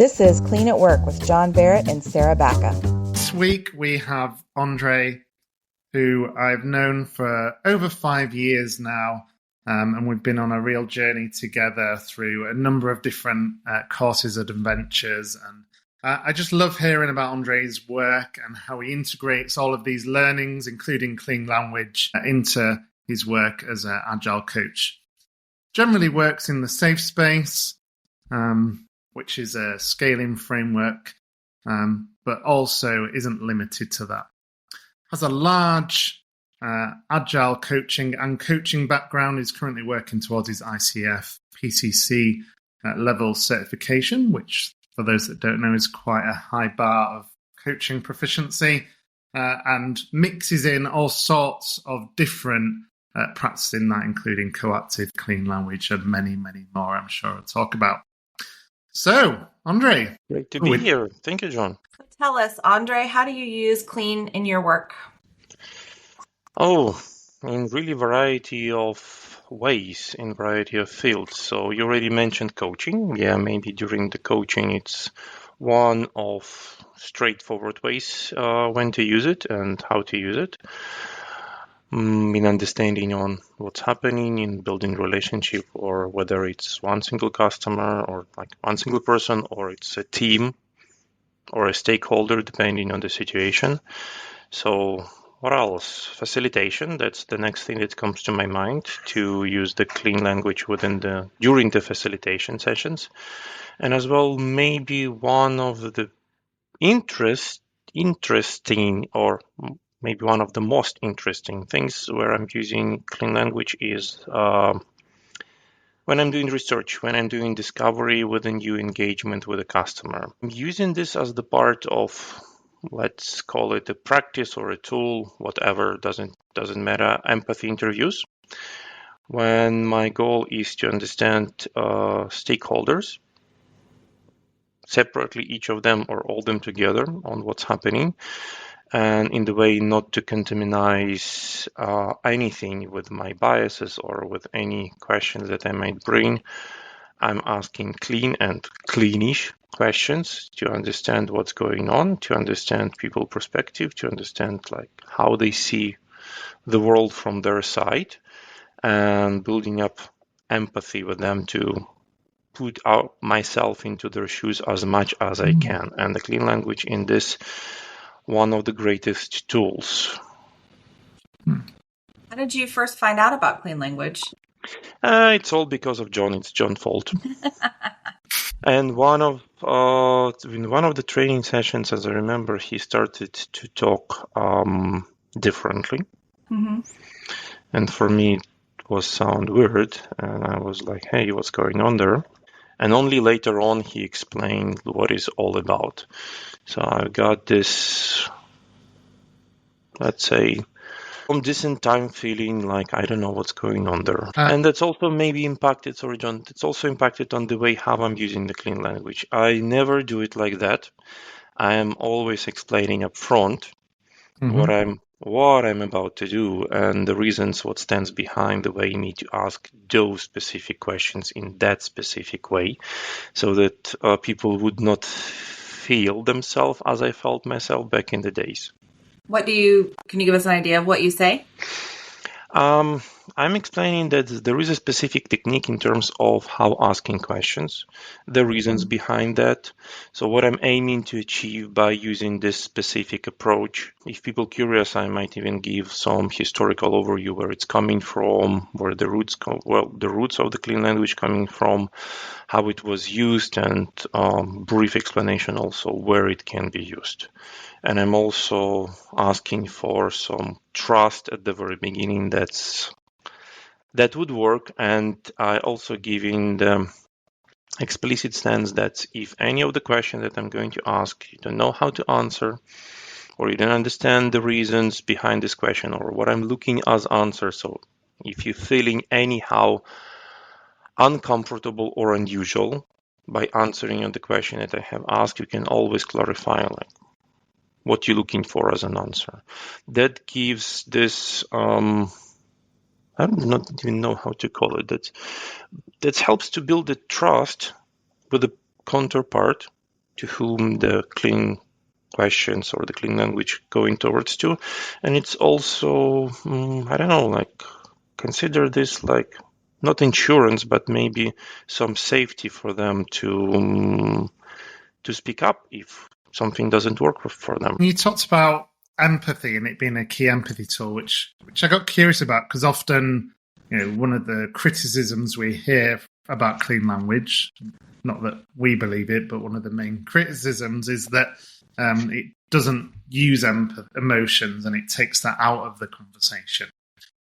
This is Clean at Work with John Barrett and Sarah Bacca. This week we have Andriy, who I've known for over 5 years now, and we've been on a real journey together through a number of different courses and adventures. And I just love hearing about Andriy's work and how he integrates all of these learnings, including clean language, into his work as an Agile coach. Generally works in the safe space, which is a scaling framework, but also isn't limited to that. Has a large Agile coaching and coaching background. Is currently working towards his ICF PCC level certification, which, for those that don't know, is quite a high bar of coaching proficiency, and mixes in all sorts of different practices in that, including coactive, clean language, and many, many more I'm sure I'll talk about. So, Andriy. Great to be here. Thank you, John. Tell us, Andriy, how do you use clean in your work? In really variety of ways, in variety of fields. So you already mentioned coaching. Yeah, maybe during the coaching, it's one of straightforward ways when to use it and how to use it. In understanding on what's happening in building relationship, or whether it's one single customer or like one single person, or it's a team or a stakeholder, depending on the situation. So what else? Facilitation, that's the next thing that comes to my mind, to use the clean language during the facilitation sessions. And as well, maybe one of the interesting, or maybe one of the most interesting things where I'm using clean language is when I'm doing research, when I'm doing discovery with a new engagement with a customer. I'm using this as the part of, let's call it a practice or a tool, whatever, doesn't matter, empathy interviews, when my goal is to understand stakeholders separately, each of them or all them together, on what's happening, and in the way not to contaminate anything with my biases or with any questions that I might bring. I'm asking clean and cleanish questions to understand what's going on, to understand people's perspective, to understand like how they see the world from their side, and building up empathy with them to put out myself into their shoes as much as I can. And the clean language in this, one of the greatest tools. How did you first find out about clean language? It's all because of John. It's John's fault. And in one of the training sessions, as I remember, he started to talk differently. Mm-hmm. And for me, it was sound weird. And I was like, hey, what's going on there? And only later on, he explained what it's all about. So I got this, let's say, from decent time feeling like I don't know what's going on there. And that's also maybe impacted, sorry, John, it's also impacted on the way how I'm using the clean language. I never do it like that. I am always explaining up front what I'm about to do and the reasons, what stands behind the way me to ask those specific questions in that specific way, so that people would not feel themselves as I felt myself back in the days. Can you give us an idea of what you say? I'm explaining that there is a specific technique in terms of how asking questions, the reasons behind that. So what I'm aiming to achieve by using this specific approach, if people are curious, I might even give some historical overview where it's coming from, where the roots of the clean language coming from, how it was used, and brief explanation also where it can be used. And I'm also asking for some trust at the very beginning that would work. And I also giving the explicit stance that if any of the questions that I'm going to ask, you don't know how to answer, or you don't understand the reasons behind this question, or what I'm looking as answer. So if you're feeling anyhow uncomfortable or unusual by answering on the question that I have asked, you can always clarify what you're looking for as an answer. That gives this, I don't even know how to call it, that helps to build the trust with the counterpart to whom the clean questions or the clean language going towards to. And it's also, I don't know, like consider this like not insurance, but maybe some safety for them to speak up if something doesn't work for them. You talked about empathy and it being a key empathy tool, which I got curious about because often, one of the criticisms we hear about clean language, not that we believe it, but one of the main criticisms is that it doesn't use emotions and it takes that out of the conversation.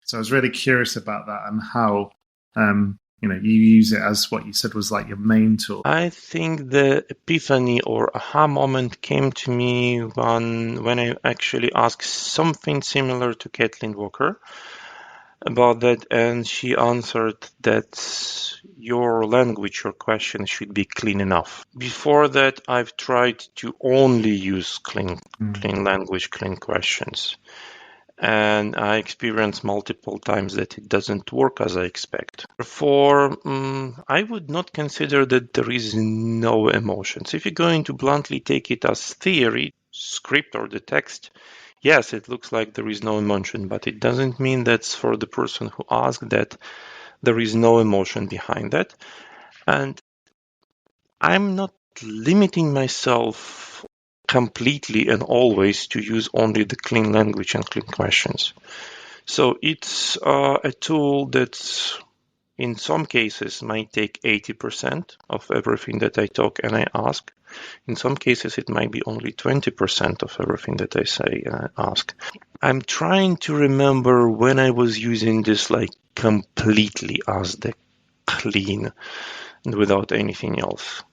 So I was really curious about that and how you use it as what you said was like your main tool. I think the epiphany or aha moment came to me when I actually asked something similar to Kathleen Walker about that, and she answered that your language, your question should be clean enough. Before that, I've tried to only use clean language, clean questions. And I experienced multiple times that it doesn't work as I expect. Therefore, I would not consider that there is no emotions. If you're going to bluntly take it as theory, script or the text, yes, it looks like there is no emotion, but it doesn't mean that's for the person who asked that there is no emotion behind that. And I'm not limiting myself completely and always to use only the clean language and clean questions. So it's a tool that in some cases might take 80% of everything that I talk and I ask. In some cases, it might be only 20% of everything that I say and I ask. I'm trying to remember when I was using this like completely as the clean and without anything else.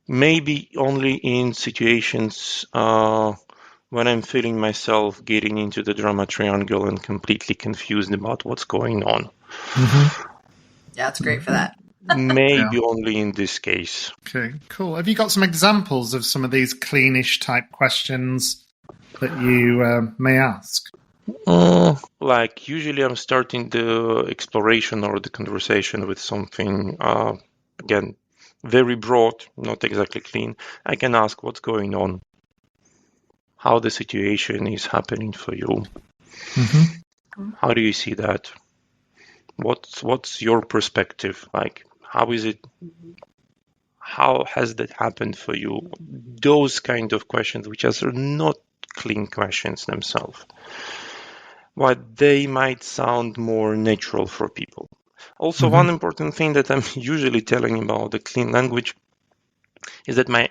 Maybe only in situations when I'm feeling myself getting into the drama triangle and completely confused about what's going on. Mm-hmm. Yeah, it's great for that. Maybe only in this case. Okay, cool. Have you got some examples of some of these cleanish type questions that you may ask? Like usually I'm starting the exploration or the conversation with something, again, very broad, not exactly clean. I can ask what's going on, how the situation is happening for you. Mm-hmm. How do you see that? What's your perspective? Like, how is it? How has that happened for you? Those kind of questions, which are not clean questions themselves. Why they might sound more natural for people. Also, one important thing that I'm usually telling about the clean language is that my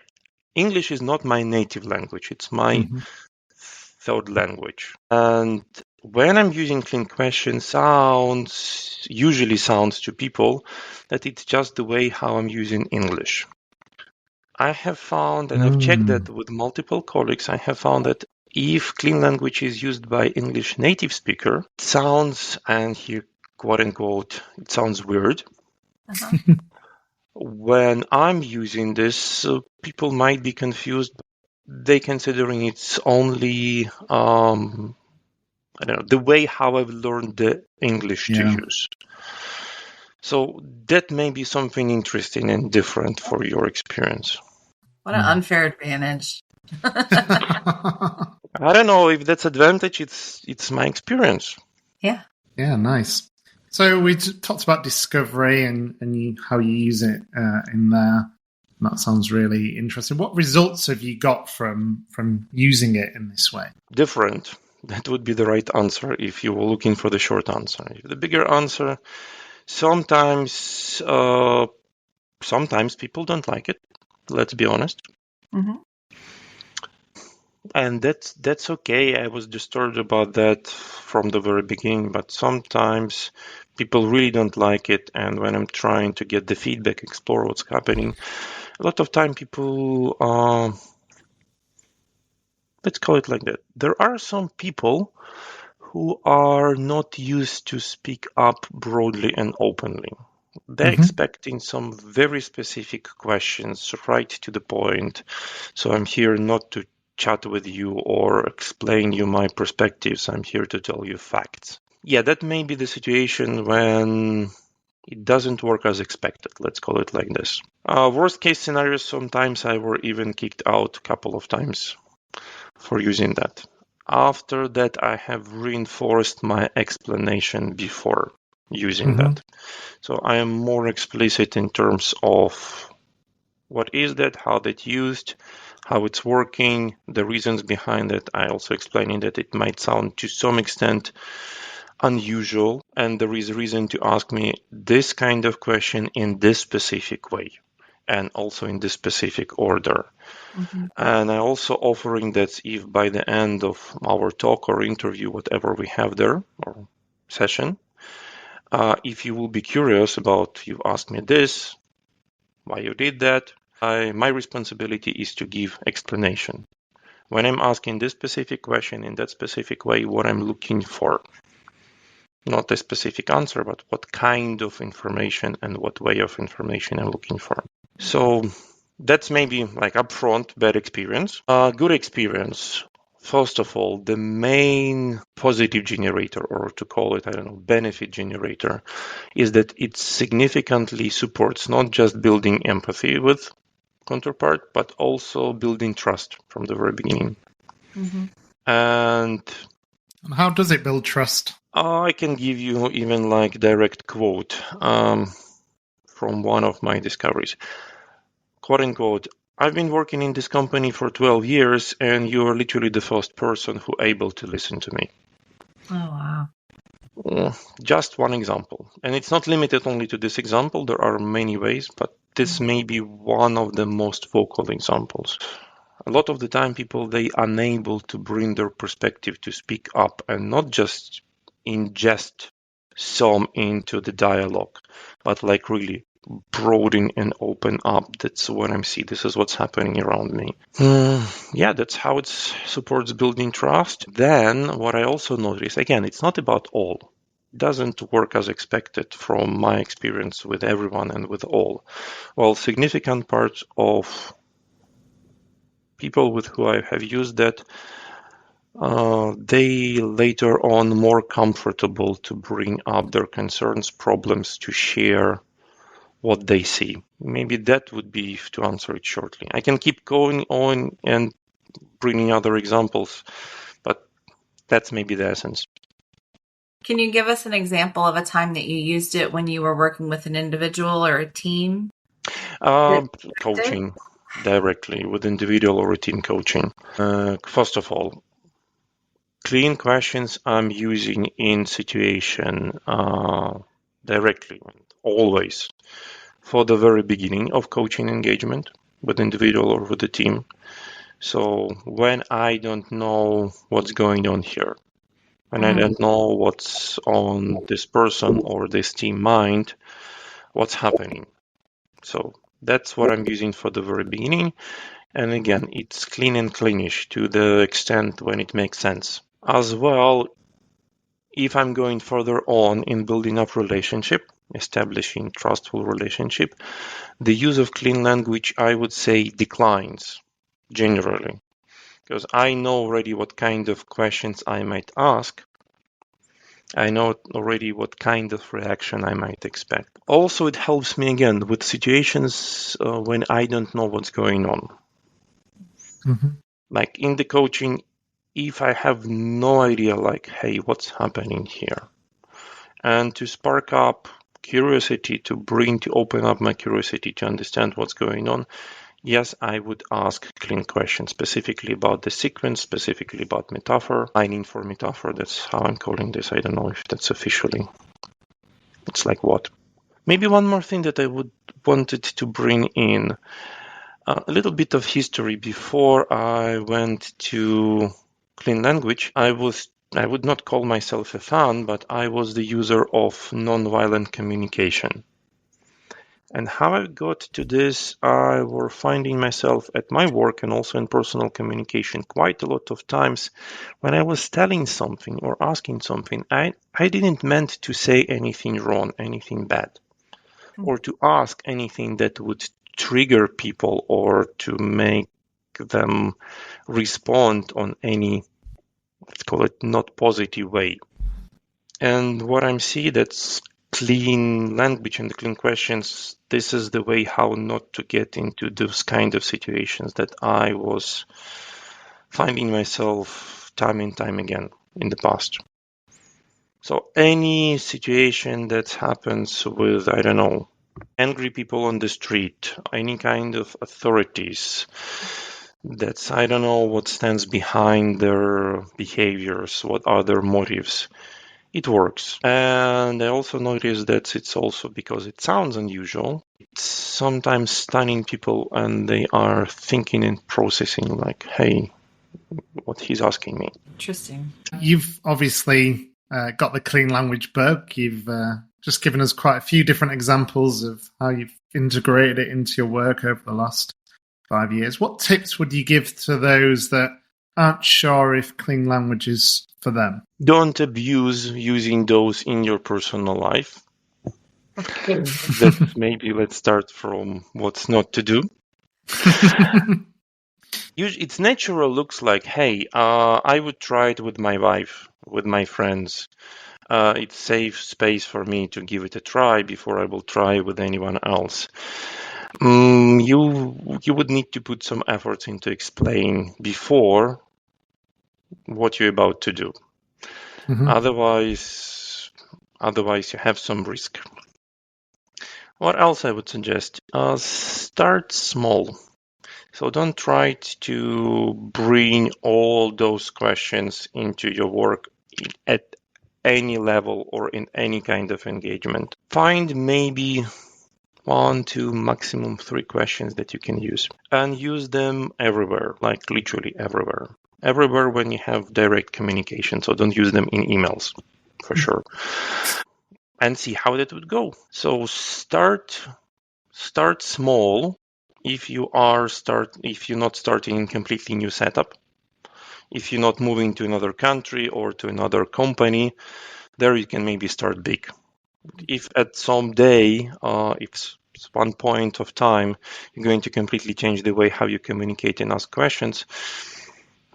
English is not my native language. It's my third language. And when I'm using clean questions, usually sounds to people that it's just the way how I'm using English. I have found, and I've checked that with multiple colleagues, I have found that if clean language is used by English native speaker, it sounds, and here quote unquote, it sounds weird. When I'm using this, people might be confused. They considering it's only, I don't know, the way how I've learned the English to use. So that may be something interesting and different for your experience. What an unfair advantage. I don't know if that's advantage. It's my experience. Yeah. Yeah, nice. So we talked about discovery and how you use it in there. That sounds really interesting. What results have you got from using it in this way? Different. That would be the right answer if you were looking for the short answer. The bigger answer, sometimes people don't like it. Let's be honest. And that's okay. I was disturbed about that from the very beginning, but sometimes people really don't like it. And when I'm trying to get the feedback, explore what's happening, a lot of time people, let's call it like that. There are some people who are not used to speak up broadly and openly. They're expecting some very specific questions, right to the point. So I'm here not to chat with you or explain you my perspectives. I'm here to tell you facts. Yeah, that may be the situation when it doesn't work as expected. Let's call it like this. Worst case scenarios, sometimes I were even kicked out a couple of times for using that. After that, I have reinforced my explanation before using that. So I am more explicit in terms of what is that, how that's used, how it's working, the reasons behind it. I also explaining that it might sound to some extent unusual, and there is reason to ask me this kind of question in this specific way, and also in this specific order. And I also offering that if by the end of our talk or interview, whatever we have there, or session, if you will be curious about, you asked me this, why you did that, my responsibility is to give explanation. When I'm asking this specific question in that specific way, what I'm looking for. Not a specific answer, but what kind of information and what way of information I'm looking for. So that's maybe like upfront bad experience. Good experience. First of all, the main positive generator, or to call it, I don't know, benefit generator, is that it significantly supports not just building empathy with counterpart, but also building trust from the very beginning. And how does it build trust? I can give you even like direct quote from one of my discoveries. Quote unquote, I've been working in this company for 12 years and you are literally the first person who able to listen to me. Oh, wow. Just one example. And it's not limited only to this example. There are many ways, but this may be one of the most vocal examples. A lot of the time people, they unable to bring their perspective to speak up and not just ingest some into the dialogue, but like really broaden and open up. That's what I'm seeing. This is what's happening around me. Yeah, that's how it supports building trust. Then what I also notice, again, it's not about all. It doesn't work as expected from my experience with everyone and with all. Well, significant parts of people with who I have used that, they later on more comfortable to bring up their concerns, problems, to share what they see. Maybe that would be to answer it shortly. I can keep going on and bringing other examples, but that's maybe the essence. Can you give us an example of a time that you used it when you were working with an individual or a team? Coaching directly with individual or team coaching. First of all, clean questions I'm using in situation directly, always, for the very beginning of coaching engagement with individual or with the team. So when I don't know what's going on here, when I don't know what's on this person or this team mind, what's happening. So that's what I'm using for the very beginning. And again, it's clean and cleanish to the extent when it makes sense. As well, if I'm going further on in building up relationship, establishing trustful relationship, the use of clean language, I would say, declines generally, because I know already what kind of questions I might ask. I know already what kind of reaction I might expect. Also, it helps me again with situations when I don't know what's going on. Like in the coaching, if I have no idea, like, hey, what's happening here? And to spark up curiosity, to open up my curiosity to understand what's going on, yes, I would ask clean questions, specifically about the sequence, specifically about metaphor, lining for metaphor. That's how I'm calling this. I don't know if that's officially. It's like what? Maybe one more thing that I wanted to bring in, a little bit of history before I went to clean language. I would not call myself a fan, but I was the user of nonviolent communication. And how I got to this, I was finding myself at my work and also in personal communication quite a lot of times when I was telling something or asking something, I didn't meant to say anything wrong, anything bad, or to ask anything that would trigger people or to make them respond on any, let's call it, not positive way. And what I'm seeing, that's clean language and the clean questions, this is the way how not to get into those kind of situations that I was finding myself time and time again in the past. So any situation that happens with, I don't know, angry people on the street, any kind of authorities, that's, I don't know what stands behind their behaviors, what are their motives. It works. And I also noticed that it's also because it sounds unusual. It's sometimes stunning people and they are thinking and processing like, hey, what he's asking me. Interesting. You've obviously got the clean language book. You've just given us quite a few different examples of how you've integrated it into your work over the last 5 years. What tips would you give to those that aren't sure if clean language is for them? Don't abuse using those in your personal life. Maybe let's start from what's not to do. It's natural looks like, hey, I would try it with my wife, with my friends. It's safe space for me to give it a try before I will try with anyone else. You would need to put some efforts into explain before what you're about to do. Mm-hmm. Otherwise you have some risk. What else I would suggest? Start small. So don't try to bring all those questions into your work at any level or in any kind of engagement. Find maybe 1, 2, maximum 3 questions that you can use and use them everywhere, like literally everywhere. Everywhere when you have direct communication. So don't use them in emails for sure. And see how that would go. So start small. If you're not starting in completely new setup, if you're not moving to another country or to another company, there you can maybe start big. If at some day, if one point of time, you're going to completely change the way how you communicate and ask questions,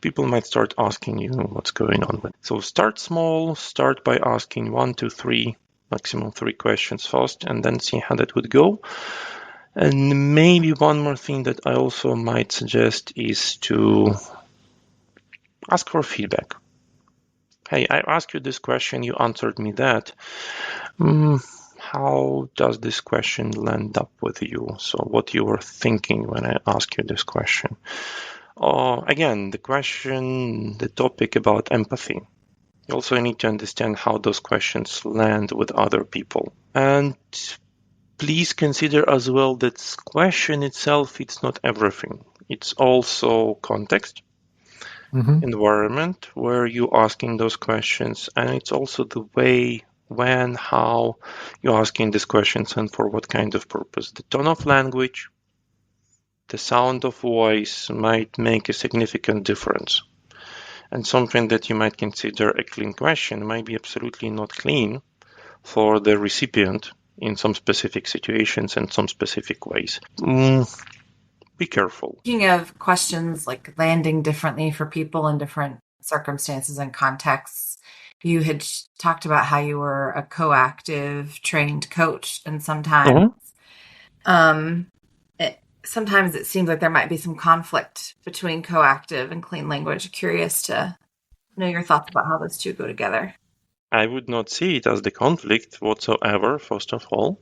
people might start asking you what's going on with it. So start small, start by asking 1, 2, 3, maximum 3 questions first, and then see how that would go. And maybe one more thing that I also might suggest is to ask for feedback. Hey, I asked you this question, you answered me that. How does this question land up with you? So what you were thinking when I asked you this question? Again, the topic about empathy. You also need to understand how those questions land with other people. And please consider as well that question itself, it's not everything. It's also context, environment where you're asking those questions, and it's also the way, when, how you're asking these questions and for what kind of purpose. The tone of language, the sound of voice might make a significant difference. And something that you might consider a clean question might be absolutely not clean for the recipient in some specific situations and some specific ways. Be careful. Speaking of questions like landing differently for people in different circumstances and contexts, you had talked about how you were a coactive trained coach, and sometimes sometimes it seems like there might be some conflict between coactive and clean language. Curious to know your thoughts about how those two go together. I would not see it as the conflict whatsoever, first of all.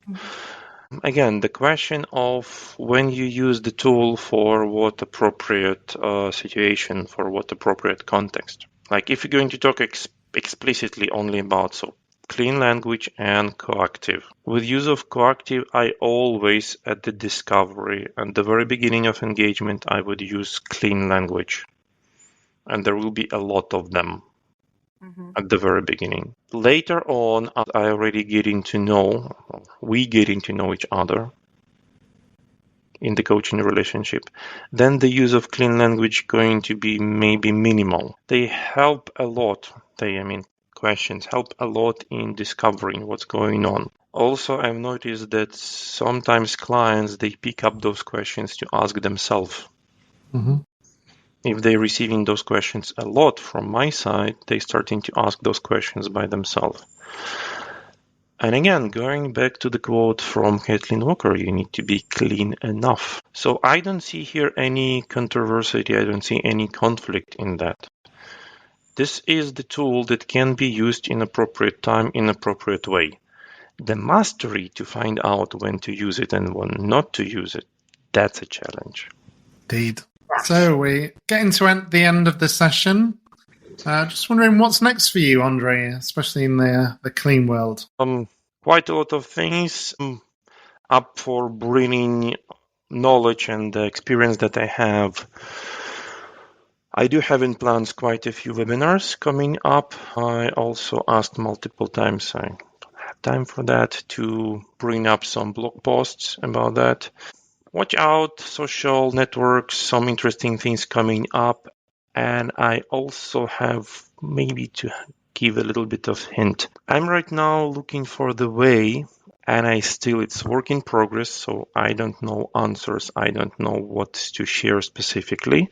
Again, the question of when you use the tool for what appropriate situation, for what appropriate context. Like if you're going to talk explicitly only about clean language and coactive. With use of coactive, I always, at the discovery and the very beginning of engagement, I would use clean language. And there will be a lot of them. At the very beginning. Later on, I already we getting to know each other in the coaching relationship, then the use of clean language going to be maybe minimal. They help a lot. Questions help a lot in discovering what's going on. Also, I've noticed that sometimes clients, they pick up those questions to ask themselves. If they're receiving those questions a lot from my side, they're starting to ask those questions by themselves. And again, going back to the quote from Kathleen Walker, you need to be clean enough. So I don't see here any controversy. I don't see any conflict in that. This is the tool that can be used in appropriate time, in appropriate way. The mastery to find out when to use it and when not to use it, that's a challenge. Indeed. So we're getting to the end of the session. Just wondering what's next for you, Andriy, especially in the clean world. Quite a lot of things. Up for bringing knowledge and the experience that I have. I do have in plans quite a few webinars coming up. I also asked multiple times, I don't have time for that, to bring up some blog posts about that. Watch out, social networks, some interesting things coming up. And I also have maybe to give a little bit of hint. I'm right now looking for the way, and it's work in progress, so I don't know answers. I don't know what to share specifically.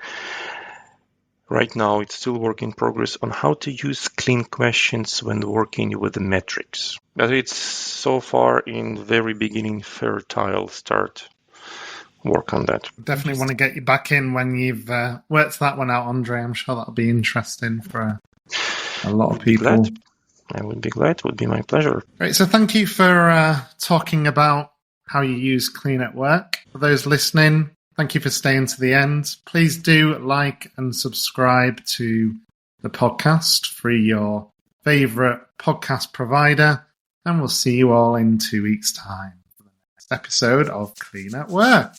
Right now, it's still work in progress on how to use clean questions when working with the metrics. But it's so far in very beginning fertile start. Work on that. Definitely want to get you back in when you've worked that one out, Andriy. I'm sure that'll be interesting for a lot of people. I would be glad. It would be my pleasure. Great. So thank you for talking about how you use Clean at Work. For those listening, thank you for staying to the end. Please do like and subscribe to the podcast through your favorite podcast provider, and we'll see you all in 2 weeks' time for the next episode of Clean at Work.